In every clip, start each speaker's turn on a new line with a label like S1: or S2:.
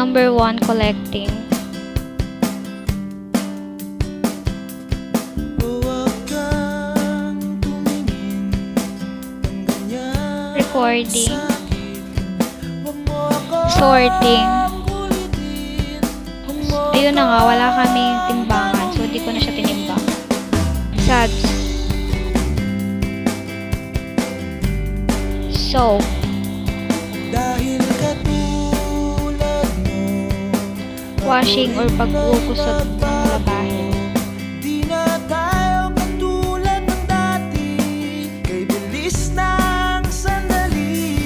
S1: Number 1, collecting. Recording. Sorting. Ayun na nga, wala kaming timbangan. So, di ko na siya tinimbang. Sads. So, washing or pag-uusap ng labahin.
S2: Di na tayo katulad ng dati, kay bilis ng sandali.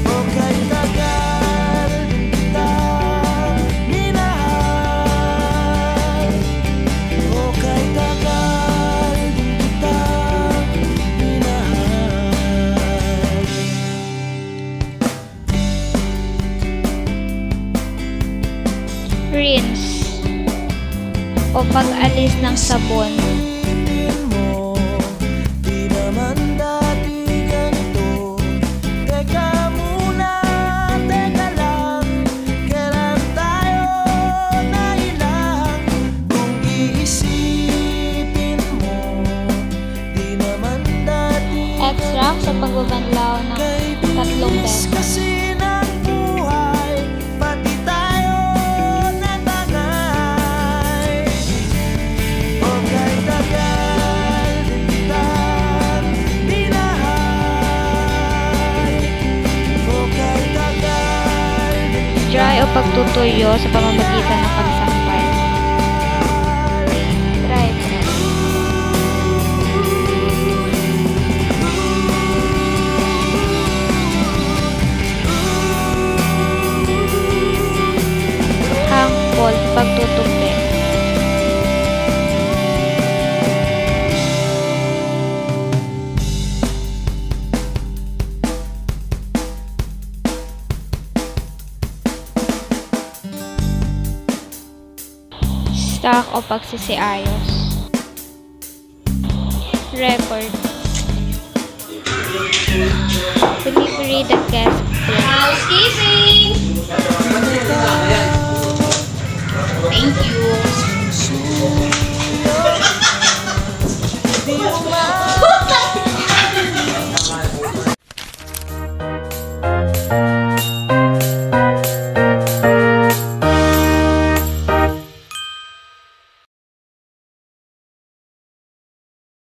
S2: O kay tagal kita minahal, o kay tagal kita minahal.
S1: Rinse o pag-alis ng sabon.
S2: Di naman dati ganito. Teka muna, teka lang, kailan tayo nailang? Kung iisipin mo, di naman dati
S1: Extract sa pagbabanlaw ng 3 beses.
S2: kasi ng buhay, pati tayo natangay. O kay tagal kita minahal, o kay tagal
S1: Dry o pagtutuyo sa pamamagitan ng pagsampay. Dry press. Hangpol, pagtutupi. Stack o pagsisiayos. Record. Delivery the guest plate.
S3: Housekeeping! Thank you.